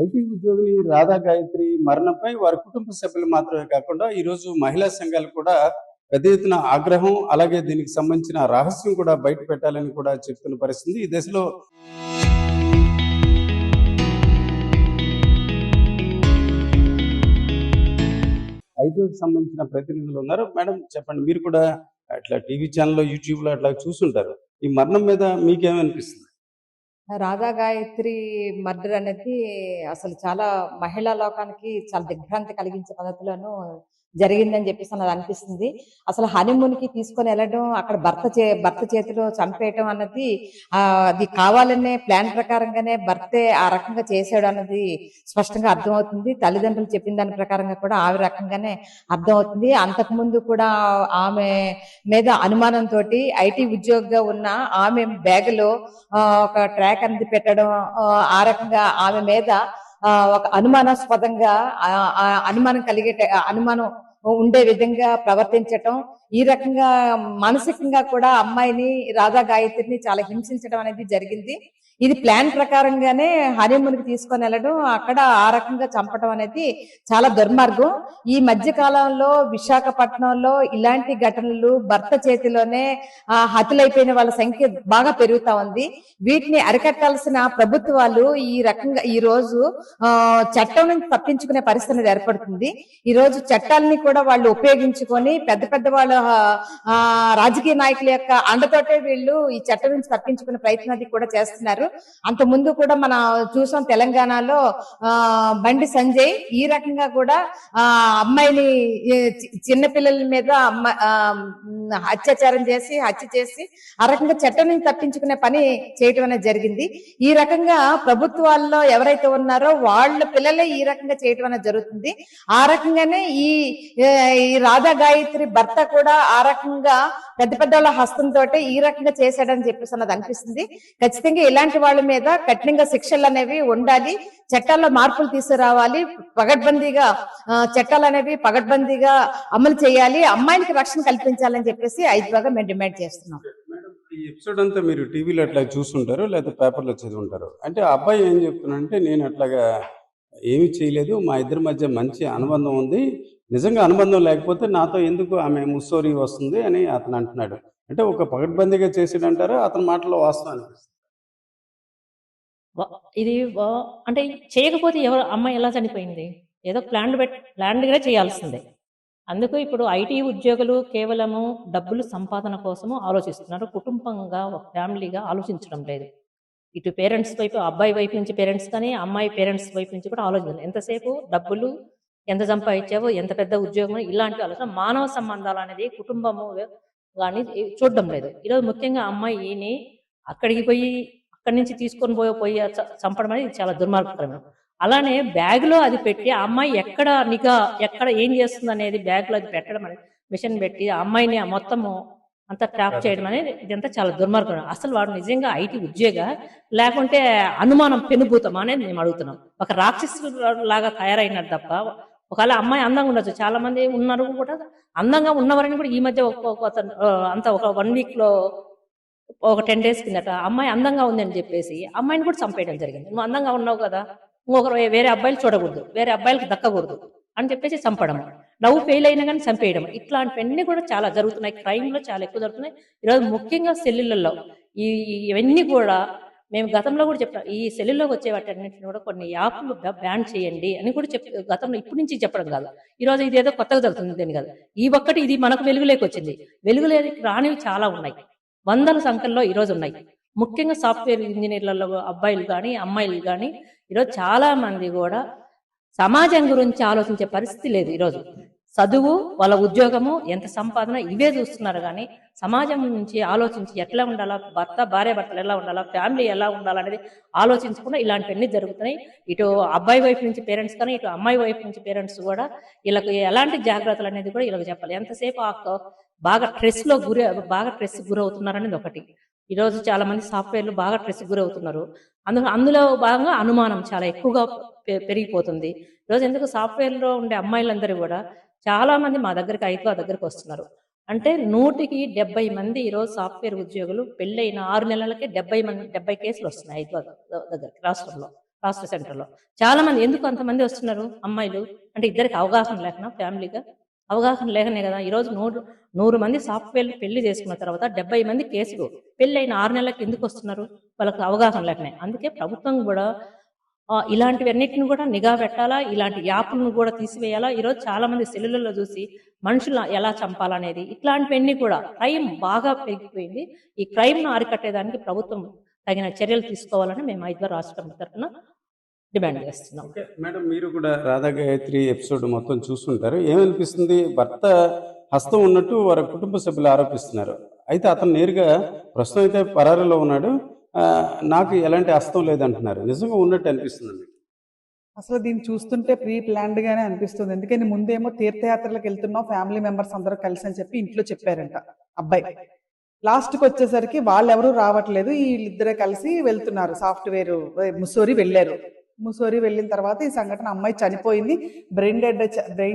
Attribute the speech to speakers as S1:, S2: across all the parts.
S1: IT ఉద్యోగిని రాధా గాయత్రి మరణంపై వారి కుటుంబ సభ్యులు మాత్రమే కాకుండా ఈరోజు మహిళా సంఘాలు కూడా పెద్ద ఎత్తున ఆగ్రహం, అలాగే దీనికి సంబంధించిన రహస్యం కూడా బయట పెట్టాలని కూడా చెప్తున్న పరిస్థితి. ఈ దశలో ఐటీకి సంబంధించిన ప్రతినిధులు ఉన్నారు. మేడం చెప్పండి, మీరు కూడా అట్లా టీవీ ఛానల్లో, యూట్యూబ్లో అట్లా చూసుంటారు. ఈ మరణం మీద మీకేమనిపిస్తుంది?
S2: రాధా గాయత్రి మర్డర్ అనేది అసలు చాలా మహిళా లోకానికి చాలా దిగ్భ్రాంతి కలిగించే పద్ధతిలోనూ జరిగిందని చెప్పేసి అన్నది అనిపిస్తుంది. అసలు హనీమూన్‌కి తీసుకొని వెళ్ళడం, అక్కడ భర్త చేతిలో చంపేయటం అన్నది అది కావాలనే ప్లాన్ ప్రకారంగానే భర్తే ఆ రకంగా చేసాడు అన్నది స్పష్టంగా అర్థమవుతుంది. తల్లిదండ్రులు చెప్పిన దాని ప్రకారంగా కూడా ఆ రకంగానే అర్థమవుతుంది. అంతకుముందు కూడా ఆమె మీద అనుమానంతో ఐటీ ఉద్యోగిగా ఉన్న ఆమె బ్యాగులో ఒక ట్రాక్ అనేది పెట్టడం, ఆ రకంగా ఆమె మీద ఒక అనుమానాస్పదంగా అనుమానం ఉండే విధంగా ప్రవర్తించటం, ఈ రకంగా మానసికంగా కూడా అమ్మాయిని రాధా గాయత్రిని చాలా హింసించడం అనేది జరిగింది. ఇది ప్లాన్ ప్రకారంగానే హనీమూన్‌కి తీసుకొని వెళ్ళడం, అక్కడ ఆ రకంగా చంపడం అనేది చాలా దుర్మార్గం. ఈ మధ్య కాలంలో విశాఖపట్నంలో ఇలాంటి ఘటనలు భర్త చేతిలోనే హతులైపోయిన వాళ్ళ సంఖ్య బాగా పెరుగుతా ఉంది. వీటిని అరికట్టాల్సిన ప్రభుత్వాలు ఈ రకంగా ఈ రోజు చట్టం నుంచి తప్పించుకునే పరిస్థితి ఏర్పడుతుంది. ఈ రోజు చట్టాలని కూడా వాళ్ళు ఉపయోగించుకొని పెద్ద వాళ్ళ రాజకీయ నాయకుల యొక్క అండతోటే వీళ్ళు ఈ చట్టం నుంచి తప్పించుకునే ప్రయత్నాన్ని కూడా చేస్తున్నారు. అంత ముందు కూడా మనం చూసాం, తెలంగాణలో బండి సంజయ్ ఈ రకంగా కూడా అమ్మాయిని చిన్నపిల్లల మీద హత్య చేసి ఆ రకంగా చట్టం నుంచి తప్పించుకునే పని చేయటం అనేది జరిగింది. ఈ రకంగా ప్రభుత్వాల్లో ఎవరైతే ఉన్నారో వాళ్ళ పిల్లలే ఈ రకంగా చేయటం అనేది జరుగుతుంది. ఆ రకంగానే ఈ రాధా గాయత్రి భర్త కూడా ఆ రకంగా పెద్ద వాళ్ళ హస్తంతో ఈ రకంగా చేశాడని చెప్పేసి అన్నది అనిపిస్తుంది. ఖచ్చితంగా ఇలాంటి వాళ్ళ మీద కఠినంగా శిక్షలు అనేవి ఉండాలి. చట్టాల్లో మార్పులు తీసుకురావాలి. చట్టాలు అనేవి పగడ్బందీగా అమలు చేయాలి. అమ్మాయిలకి రక్షణ కల్పించాలని చెప్పేసి ఐదుగా మేము డిమాండ్ చేస్తున్నాం.
S1: ఈ ఎపిసోడ్ అంతా మీరు టీవీలో అట్లా చూస్తుంటారు, లేదా పేపర్లో చదివింటారు. అంటే ఆ అబ్బాయి ఏం చెప్తున్నాడంటే, నేను అట్లాగా ఏమీ చేయలేదు, మా ఇద్దరి మధ్య మంచి అనుబంధం ఉంది, నిజంగా అనుబంధం లేకపోతే నాతో ఎందుకు ఆమె ముస్సోరి వస్తుంది అని అతను అంటున్నాడు. అంటే ఒక పగడ్బందీగా చేసాడంటారా? అతని మాటలో వాస్తవం అనిపిస్తుంది.
S3: ఇది అంటే చేయకపోతే ఎవరు అమ్మాయి ఎలా చనిపోయింది? ఏదో ప్లాన్డ్‌గా చేయాల్సిందే. అందుకు ఇప్పుడు ఐటీ ఉద్యోగులు కేవలము డబ్బులు సంపాదన కోసము ఆలోచిస్తున్నారు. కుటుంబంగా, ఒక ఫ్యామిలీగా ఆలోచించడం లేదు. ఇటు పేరెంట్స్ వైపు, అబ్బాయి వైపు నుంచి పేరెంట్స్ కానీ, అమ్మాయి పేరెంట్స్ వైపు నుంచి కూడా ఆలోచన. ఎంతసేపు డబ్బులు, ఎంత సంపాదించావో, ఎంత పెద్ద ఉద్యోగం, ఇలాంటి ఆలోచన. మానవ సంబంధాలు అనేది కుటుంబము కానీ చూడడం లేదు. ఈరోజు ముఖ్యంగా అమ్మాయిని అక్కడికి అక్కడి నుంచి తీసుకొని పోయి చంపడం అనేది చాలా దుర్మార్గకరమైన. అలానే బ్యాగ్లో అది పెట్టి ఆ అమ్మాయి ఎక్కడ ఏం చేస్తుంది అనేది బ్యాగ్లో అది పెట్టడం అనేది, మిషన్ పెట్టి ఆ అమ్మాయిని మొత్తము అంతా ట్రాప్ చేయడం అనేది ఇదంతా చాలా దుర్మార్గం. అసలు వాడు నిజంగా ఐటీ ఉద్యోగ, లేకుంటే అనుమానం పెనుభూతం అనేది మేము అడుగుతున్నాం. ఒక రాక్షసు లాగా తయారైనట్టు తప్ప, ఒకవేళ అమ్మాయి అందంగా ఉండొచ్చు, చాలా మంది ఉన్నారు కూడా అందంగా ఉన్నవారని కూడా ఈ మధ్య అంత ఒక 1 వీక్లో ఒక 10 డేస్ కిందట అమ్మాయి అందంగా ఉందని చెప్పేసి అమ్మాయిని కూడా చంపేయడం జరిగింది. నువ్వు అందంగా ఉన్నావు కదా, ఇంకొకరు వేరే అబ్బాయిలు చూడకూడదు, వేరే అబ్బాయిలకు దక్కకూడదు అని చెప్పేసి చంపడం, లవ్ ఫెయిల్ అయినా కానీ చంపేయడం, ఇట్లాంటివన్నీ కూడా చాలా జరుగుతున్నాయి. క్రైమ్లో చాలా ఎక్కువ జరుగుతున్నాయి ఈరోజు. ముఖ్యంగా సెల్లులలో ఇవన్నీ కూడా మేము గతంలో కూడా చెప్పాం. ఈ సెల్లులోకి వచ్చే వాటన్నింటిని కూడా కొన్ని యాప్లు బ్యాన్ చేయండి అని కూడా గతంలో ఇప్పటి నుంచి చెప్పడం కాదు. ఈరోజు ఇదేదో కొత్తగా జరుగుతుంది అని కాదు. ఇది మనకు వెలుగులోకి వచ్చింది. వెలుగులోకి రానివి చాలా ఉన్నాయి, వందల సంఖ్యలో ఈరోజు ఉన్నాయి. ముఖ్యంగా సాఫ్ట్వేర్ ఇంజనీర్లలో అబ్బాయిలు కానీ అమ్మాయిలు కానీ ఈరోజు చాలా మంది కూడా సమాజం గురించి ఆలోచించే పరిస్థితి లేదు. ఈరోజు చదువు, వాళ్ళ ఉద్యోగము, ఎంత సంపాదన, ఇవే చూస్తున్నారు. కానీ సమాజం నుంచి ఆలోచించి ఎట్లా ఉండాలా, భార్య భర్తలు ఎలా ఉండాలా, ఫ్యామిలీ ఎలా ఉండాలనేది ఆలోచించకుండా ఇలాంటివన్నీ జరుగుతున్నాయి. ఇటు అబ్బాయి వైపు నుంచి పేరెంట్స్ కానీ, ఇటు అమ్మాయి వైపు నుంచి పేరెంట్స్ కూడా వీళ్ళకి ఎలాంటి జాగ్రత్తలు అనేది కూడా వీళ్ళకి చెప్పాలి. ఎంతసేపు బాగా స్ట్రెస్ గురవుతున్నారు అనేది ఒకటి. ఈరోజు చాలా మంది సాఫ్ట్వేర్లు బాగా స్ట్రెస్ గురవుతున్నారు. అందులో భాగంగా అనుమానం చాలా ఎక్కువగా పెరిగిపోతుంది. ఈరోజు ఎందుకు సాఫ్ట్వేర్లో ఉండే అమ్మాయిలందరూ కూడా చాలా మంది మా దగ్గరికి దగ్గరికి వస్తున్నారు. అంటే 100కి 70 మంది ఈరోజు సాఫ్ట్వేర్ ఉద్యోగులు పెళ్ళైన 6 నెలలకే 70 కేసులు వస్తున్నాయి దగ్గరికి రాష్ట్రంలో. ప్రాస్టేట్ సెంటర్లో. చాలా మంది ఎందుకు అంతమంది వస్తున్నారు అమ్మాయిలు అంటే ఇద్దరికి అవగాహన లేకనా, ఫ్యామిలీగా అవగాహన లేకనే కదా. ఈరోజు 100 మంది సాఫ్ట్వేర్ పెళ్లి చేసుకున్న తర్వాత 70 మంది కేసులు పెళ్లి అయిన 6 నెలలకు ఎందుకు వస్తున్నారు? వాళ్ళకి అవగాహన లేకనే. అందుకే ప్రభుత్వం కూడా ఇలాంటివన్నిటిని కూడా నిఘా పెట్టాలా, ఇలాంటి యాప్లను కూడా తీసివేయాలా. ఈరోజు చాలా మంది సెల్లులలో చూసి మనుషులు ఎలా చంపాలనేది ఇట్లాంటివన్నీ కూడా క్రైమ్ బాగా పెరిగిపోయింది. ఈ క్రైమ్ను అరికట్టేదానికి ప్రభుత్వం తగిన చర్యలు తీసుకోవాలని మేము హైదరాబాద్ రాష్ట్రం తరఫున డిమాండ్ చేస్తున్నాం.
S1: ఓకే మేడం, మీరు కూడా రాధా గాయత్రి ఎపిసోడ్ మొత్తం చూస్తుంటారు. ఏమనిపిస్తుంది? భర్త హస్తం ఉన్నట్టు వారి కుటుంబ సభ్యులు ఆరోపిస్తున్నారు. అయితే అతను నేరుగా ప్రస్తుతం అయితే పరారీలో ఉన్నాడు. నాకు ఎలాంటి హస్తం లేదంటున్నారు. నిజంగా ఉన్నట్టు అనిపిస్తుంది మీకు?
S4: అసలు దీన్ని చూస్తుంటే ప్రీ ప్లాన్డ్ గానే అనిపిస్తుంది. ఎందుకని ముందేమో తీర్థయాత్రలకు వెళ్తున్నాం ఫ్యామిలీ మెంబర్స్ అందరూ కలిసి అని చెప్పి ఇంట్లో చెప్పారంట అబ్బాయి. లాస్ట్కి వచ్చేసరికి వాళ్ళెవరూ రావట్లేదు, వీళ్ళిద్దరే కలిసి వెళ్తున్నారు. సాఫ్ట్వేర్ ముస్సోరి వెళ్ళారు. ముస్సోరి వెళ్ళిన తర్వాత ఈ సంఘటన, అమ్మాయి చనిపోయింది, బ్రెయిన్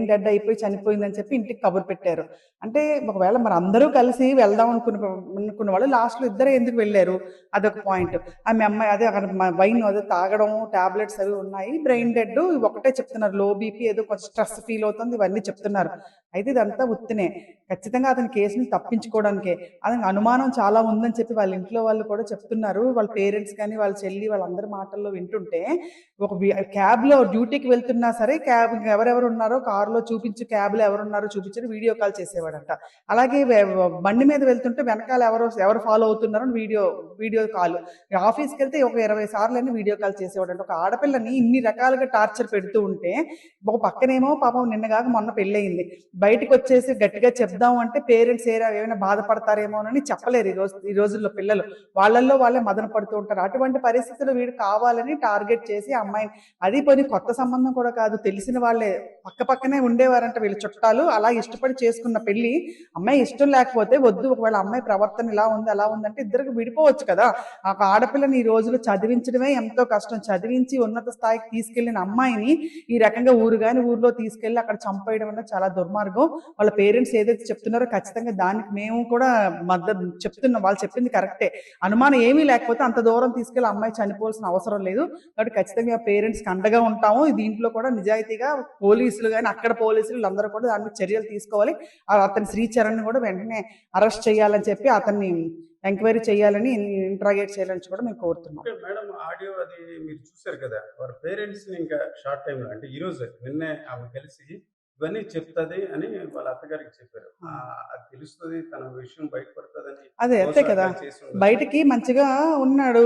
S4: డెడ్ అయిపోయి చనిపోయింది అని చెప్పి ఇంటికి కబురు పెట్టారు. అంటే ఒకవేళ మరి అందరూ కలిసి వెళ్దాం అనుకున్న వాళ్ళు లాస్ట్లో ఇద్దరే ఎందుకు వెళ్ళారు? అదొక పాయింట్. ఆమె అమ్మాయి అదే అక్కడ వైన్ అదే తాగడం, టాబ్లెట్స్ అవి ఉన్నాయి, బ్రెయిన్ డెడ్ ఒకటే చెప్తున్నారు. లో బీపీ, ఏదో కొంచెం స్ట్రెస్ ఫీల్ అవుతుంది, ఇవన్నీ చెప్తున్నారు. అయితే ఇదంతా ఉత్తినే. ఖచ్చితంగా అతని కేసుని తప్పించుకోవడానికే. అతనికి అనుమానం చాలా ఉందని చెప్పి వాళ్ళ ఇంట్లో వాళ్ళు కూడా చెప్తున్నారు. వాళ్ళ పేరెంట్స్ కానీ వాళ్ళ చెల్లి వాళ్ళందరి మాటల్లో వింటుంటే, ఒక క్యాబ్లో డ్యూటీకి వెళ్తున్నా సరే క్యాబ్ ఎవరెవరు ఉన్నారో కారులో చూపించి, క్యాబ్లో ఎవరున్నారో చూపించి వీడియో కాల్ చేసేవాడంట. అలాగే బండి మీద వెళ్తుంటే వెనకాల ఎవరు ఫాలో అవుతున్నారో వీడియో కాల్. ఆఫీస్కి వెళ్తే ఒక 20 సార్లు వీడియో కాల్ చేసేవాడంట. ఒక ఆడపిల్లని ఇన్ని రకాలుగా టార్చర్ పెడుతూ ఉంటే, ఒక పక్కనేమో పాపం నిన్నగాక మొన్న పెళ్ళయింది, బయటకు వచ్చేసి గట్టిగా చెప్దాం అంటే పేరెంట్స్ ఏమైనా బాధపడతారేమోనని చెప్పలేరు. ఈ రోజుల్లో పిల్లలు వాళ్ళల్లో వాళ్ళే మదన పడుతూ ఉంటారు. అటువంటి పరిస్థితుల్లో వీడు కావాలని టార్గెట్ చేసి అమ్మాయిని, అది పోనీ కొత్త సంబంధం కూడా కాదు, తెలిసిన వాళ్ళే పక్కనే ఉండేవారంట వీళ్ళ చుట్టాలు. అలా ఇష్టపడి చేసుకున్న పెళ్లి. అమ్మాయి ఇష్టం లేకపోతే వద్దు, ఒకవేళ అమ్మాయి ప్రవర్తన ఇలా ఉంది అలా ఉందంటే ఇద్దరికి విడిపోవచ్చు కదా. ఆ ఆడపిల్లని ఈ రోజులు చదివించడమే ఎంతో కష్టం. చదివించి ఉన్నత స్థాయికి తీసుకెళ్లిన అమ్మాయిని ఈ రకంగా ఊర్లో తీసుకెళ్లి అక్కడ చంపేయడం వల్ల చాలా దుర్మార్గం. వాళ్ళ పేరెంట్స్ ఏదైతే చెప్తున్నారో ఖచ్చితంగా దానికి మేము కూడా మద్దతు చెప్తున్నాం. వాళ్ళు చెప్పింది కరెక్టే. అనుమానం ఏమీ లేకపోతే అంత దూరం తీసుకెళ్లి అమ్మాయి చనిపోవాల్సిన అవసరం లేదు. కాబట్టి ఖచ్చితంగా పేరెంట్స్కి అండగా ఉంటాము. దీంట్లో కూడా నిజాయితీగా పోలీసులు కానీ అక్కడ పోలీసులు అందరూ కూడా దాని మీద చర్యలు తీసుకోవాలి. అతని శ్రీచరణ్ కూడా వెంటనే అరెస్ట్ చేయాలని చెప్పి అతన్ని ఎంక్వైరీ చేయాలని, ఇంట్రాగేట్ చేయాలని కూడా మేము కోరుతున్నాం.
S1: మేడం, ఆడియో అది మీరు చూసారు కదా, వారి పేరెంట్స్ ఇంకా షార్ట్ టైంలో అంటే ఈ రోజు నిన్నే ఆమె కలిసి ఇవన్నీ చెప్తుంది అని వాళ్ళ అత్తగారికి చెప్పారు. అది తెలుస్తుంది, తన విషయం బయటపడుతుందని.
S4: అదే అంతే కదా, బయటకి మంచిగా ఉన్నాడు,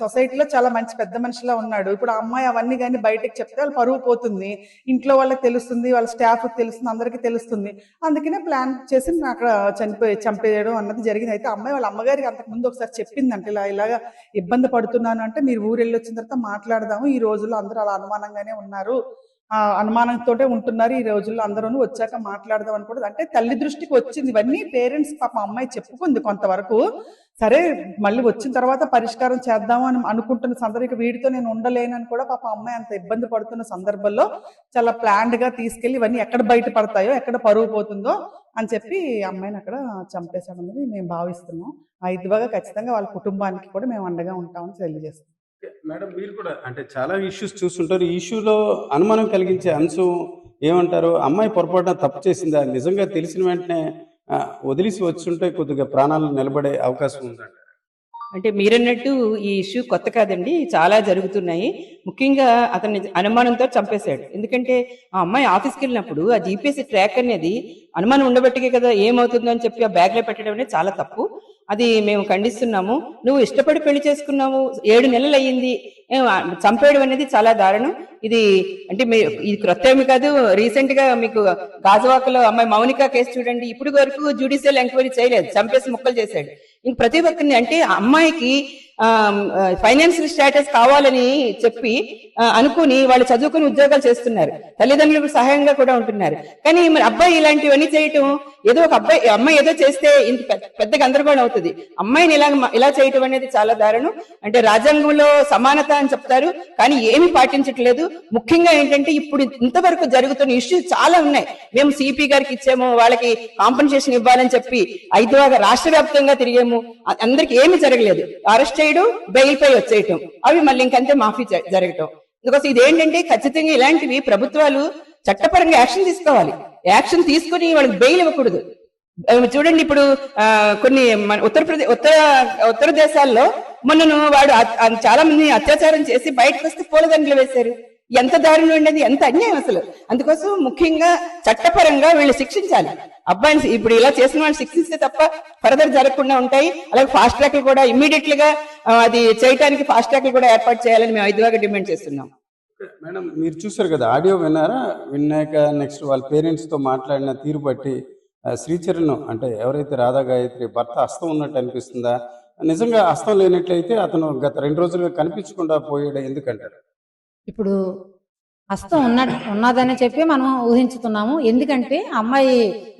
S4: సొసైటీలో చాలా మంచి పెద్ద మనిషిలా ఉన్నాడు. ఇప్పుడు ఆ అమ్మాయి అవన్నీ కానీ బయటకు చెప్తే వాళ్ళు పరువు పోతుంది, ఇంట్లో వాళ్ళకి తెలుస్తుంది, వాళ్ళ స్టాఫ్కి తెలుస్తుంది, అందరికీ తెలుస్తుంది. అందుకనే ప్లాన్ చేసి అక్కడ చంపేయడం అన్నది జరిగింది. అయితే అమ్మాయి వాళ్ళ అమ్మగారికి అంతకుముందు ఒకసారి చెప్పిందంటే ఇలాగా ఇబ్బంది పడుతున్నాను అంటే, మీరు ఊరు వెళ్ళి వచ్చిన తర్వాత మాట్లాడదాము, ఈ రోజుల్లో అందరూ అలా అనుమానంగానే ఉన్నారు, అనుమానంతో ఉంటున్నారు, ఈ రోజుల్లో అందరూ వచ్చాక మాట్లాడదాం అని కూడా. అంటే తల్లి దృష్టికి వచ్చింది ఇవన్నీ. పేరెంట్స్ పాపం అమ్మాయి చెప్పుకుంది కొంతవరకు. సరే మళ్ళీ వచ్చిన తర్వాత పరిష్కారం చేద్దాము అని అనుకుంటున్న సందర్భం, వీడితో నేను ఉండలేనని కూడా పాపం అమ్మాయి అంత ఇబ్బంది పడుతున్న సందర్భంలో చాలా ప్లాన్డ్ గా తీసుకెళ్లి ఇవన్నీ ఎక్కడ బయటపడతాయో, ఎక్కడ పరువు పోతుందో అని చెప్పి అమ్మాయిని అక్కడ చంపేశామని మేము భావిస్తున్నాం. ఇదిగా ఖచ్చితంగా వాళ్ళ కుటుంబానికి కూడా మేము అండగా ఉంటామని తెలియజేస్తాం.
S1: మేడం, మీరు కూడా అంటే చాలా ఇష్యూస్ చూస్తుంటారు. ఈ ఇష్యూలో అనుమానం కలిగించే అంశం ఏమంటారు? అమ్మాయి పొరపాటున తప్పు చేసిందా? నిజంగా తెలిసిన వెంటనే వదిలేసి వచ్చుంటే కొద్దిగా ప్రాణాలు నిలబడే అవకాశం ఉందండి.
S5: అంటే మీరన్నట్టు ఈ ఇష్యూ కొత్త కాదండి, చాలా జరుగుతున్నాయి. ముఖ్యంగా అతన్ని అనుమానంతో చంపేశాడు. ఎందుకంటే ఆ అమ్మాయి ఆఫీస్కి వెళ్ళినప్పుడు ఆ జీపీఎస్ ట్రాక్ అనేది అనుమానం ఉండబట్టికే కదా, ఏమవుతుందో అని చెప్పి ఆ బ్యాగ్ లో పెట్టడం అనేది చాలా తప్పు. అది మేము ఖండిస్తున్నాము. నువ్వు ఇష్టపడి పెళ్లి చేసుకున్నావు, 7 నెలలు అయ్యింది, చంపేయడం అనేది చాలా దారుణం. ఇది అంటే ఇది క్రొత్త ఏమి కాదు. రీసెంట్ గా మీకు గాజువాకలో అమ్మాయి మౌనిక కేసు చూడండి, ఇప్పుడు వరకు జ్యుడిషియల్ ఎంక్వైరీ చేయలేదు, చంపేసి ముక్కలు చేశాడు. ఇంక ప్రతి ఒక్కరిని అంటే అమ్మాయికి ఫైనాన్షియల్ స్టేటస్ కావాలని చెప్పి అనుకుని వాళ్ళు చదువుకుని ఉద్యోగాలు చేస్తున్నారు, తల్లిదండ్రులకు సహాయంగా కూడా ఉంటున్నారు. కానీ మరి అబ్బాయి ఇలాంటివన్నీ చేయటం, ఏదో ఒక అమ్మాయి ఏదో చేస్తే ఇంత పెద్ద గందరగోళం అవుతుంది. అమ్మాయిని ఇలా చేయటం అనేది చాలా దారుణం. అంటే రాజ్యాంగంలో సమానత అని చెప్తారు, కానీ ఏమీ పాటించట్లేదు. ముఖ్యంగా ఏంటంటే ఇప్పుడు ఇంతవరకు జరుగుతున్న ఇష్యూస్ చాలా ఉన్నాయి. మేము సిపి గారికి ఇచ్చాము, వాళ్ళకి కాంపెన్సేషన్ ఇవ్వాలని చెప్పి 5 రాష్ట్ర వ్యాప్తంగా తిరిగాము, అందరికి ఏమీ జరగలేదు. అరెస్ట్ చేయడం, బెయిల్ పై వచ్చేయటం, అవి మళ్ళీ ఇంకంతే మాఫీ జరగటం. అందుకోసం ఇదేంటంటే ఖచ్చితంగా ఇలాంటివి ప్రభుత్వాలు చట్టపరంగా యాక్షన్ తీసుకోవాలి. యాక్షన్ తీసుకుని వాళ్ళకి బెయిల్ ఇవ్వకూడదు. చూడండి, ఇప్పుడు కొన్ని మన ఉత్తర దేశాల్లో మొన్నను వాడు చాలా మంది అత్యాచారం చేసి బయటకు వస్తే పూలదండలు వేశారు. ఎంత దారుణం ఉండేది, ఎంత అన్యాయం అసలు. అందుకోసం ముఖ్యంగా చట్టపరంగా వీళ్ళు శిక్షించాలి. అబ్బాయిని ఇప్పుడు ఇలా చేసిన వాళ్ళు శిక్షిస్తే తప్ప ఫర్దర్ జరగకుండా ఉంటాయి. అలాగే ఫాస్ట్ ట్రాక్ కూడా ఇమ్మీడియట్ గా అది చేయడానికి ఫాస్ట్ ట్రాక్ కూడా ఏర్పాటు చేయాలని మేము 5గా డిమాండ్ చేస్తున్నాం.
S1: మేడం, మీరు చూసారు కదా, ఆడియో విన్నారా? విన్నాక నెక్స్ట్ వాళ్ళ పేరెంట్స్ తో మాట్లాడిన తీరు బట్టి శ్రీచరణ్ అంటే ఎవరైతే రాధా గాయత్రి భర్త హస్తం ఉన్నట్టు అనిపిస్తుందా? నిజంగా హస్తం లేనట్లయితే అతను గత 2 రోజులుగా కనిపించకుండా పోయాడు ఎందుకంటారు?
S6: ఇప్పుడు హస్తం ఉన్నదని చెప్పి మనం ఊహించుతున్నాము. ఎందుకంటే అమ్మాయి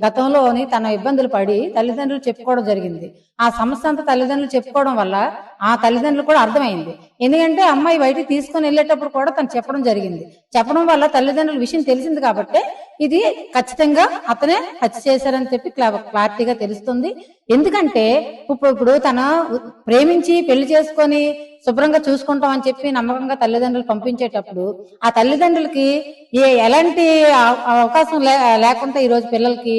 S6: గతంలోని తన ఇబ్బందులు పడి తల్లిదండ్రులు చెప్పుకోవడం జరిగింది. ఆ సమస్య అంతా తల్లిదండ్రులు చెప్పుకోవడం వల్ల ఆ తల్లిదండ్రులు కూడా అర్థమైంది. ఎందుకంటే అమ్మాయి బయటికి తీసుకొని వెళ్ళేటప్పుడు కూడా తను చెప్పడం జరిగింది. చెప్పడం వల్ల తల్లిదండ్రుల విషయం తెలిసింది కాబట్టి ఇది ఖచ్చితంగా అతనే హత్య చేశారని చెప్పి క్లారిటీగా తెలుస్తుంది. ఎందుకంటే ఇప్పుడు తను ప్రేమించి పెళ్లి చేసుకొని శుభ్రంగా చూసుకుంటాం అని చెప్పి నమ్మకంగా తల్లిదండ్రులు పంపించేటప్పుడు ఆ తల్లిదండ్రులకి ఎలాంటి అవకాశం లేకుండా ఈరోజు పిల్లలకి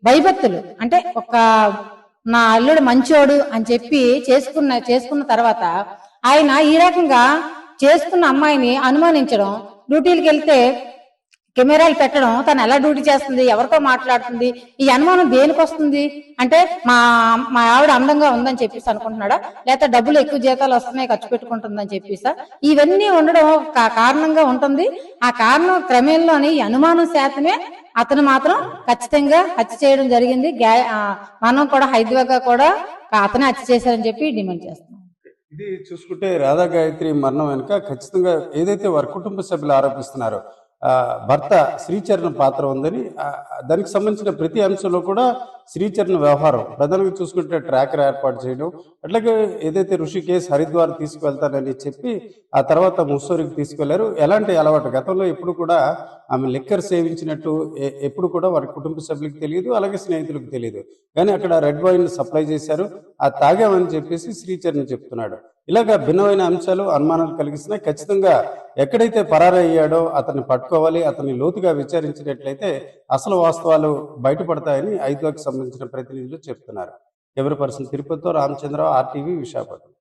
S6: భయభక్తులు అంటే నా అల్లుడు మంచోడు అని చెప్పి చేసుకున్న తర్వాత ఆయన ఈ రకంగా చేసుకున్న అమ్మాయిని అనుమానించడం, డ్యూటీలకు వెళ్తే కెమెరాలు పెట్టడం, తను ఎలా డ్యూటీ చేస్తుంది, ఎవరితో మాట్లాడుతుంది, ఈ అనుమానం దేనికి వస్తుంది అంటే మా ఆవిడ అందంగా ఉందని చెప్పేసి అనుకుంటున్నాడా, లేకపోతే డబ్బులు ఎక్కువ జీతాలు వస్తున్నాయి ఖర్చు పెట్టుకుంటుందని చెప్పేసా? ఇవన్నీ ఉండడం కారణంగా ఉంటుంది. ఆ కారణం క్రమేణలోని ఈ అనుమానం శాతమే అతను మాత్రం ఖచ్చితంగా హత్య చేయడం జరిగింది. మనం కూడా హైదరాబాద్ కూడా అతనే హత్య చేశారని చెప్పి డిమాండ్ చేస్తున్నాం.
S1: ఇది చూసుకుంటే రాధా గాయత్రి మరణం వెనుక ఖచ్చితంగా ఏదైతే వారి కుటుంబ సభ్యులు ఆరోపిస్తున్నారో భర్త శ్రీచరణ్ పాత్ర ఉందని, దానికి సంబంధించిన ప్రతి అంశంలో కూడా శ్రీచరణ్ వ్యవహారం ప్రధానంగా చూసుకుంటే ట్రాకర్ ఏర్పాటు చేయడం, అట్లాగే ఏదైతే ఋషికేశ్ హరిద్వార్ తీసుకువెళ్తానని చెప్పి ఆ తర్వాత ముస్సోరికి తీసుకెళ్లారు. ఎలాంటి అలవాటు గతంలో ఎప్పుడు కూడా ఆమె లిక్కర్ సేవించినట్టు ఎప్పుడు కూడా వారి కుటుంబ సభ్యులకు తెలియదు, అలాగే స్నేహితులకు తెలియదు. కానీ అక్కడ రెడ్ వైన్ సప్లై చేశారు, ఆ తాగామని చెప్పేసి శ్రీచరణ్ చెప్తున్నాడు. ఇలాగ భిన్నమైన అంశాలు అనుమానాలు కలిగిస్తున్నాయి. ఖచ్చితంగా ఎక్కడైతే పరారయ్యాడో అతన్ని పట్టుకోవాలి, అతన్ని లోతుగా విచారించినట్లయితే అసలు వాస్తవాలు బయటపడతాయని 5కి సంబంధించిన ప్రతినిధులు చెప్తున్నారు. కెమెరా పర్సన్ తిరుపతితో రామచంద్రరావు, RTV, విశాఖపట్నం.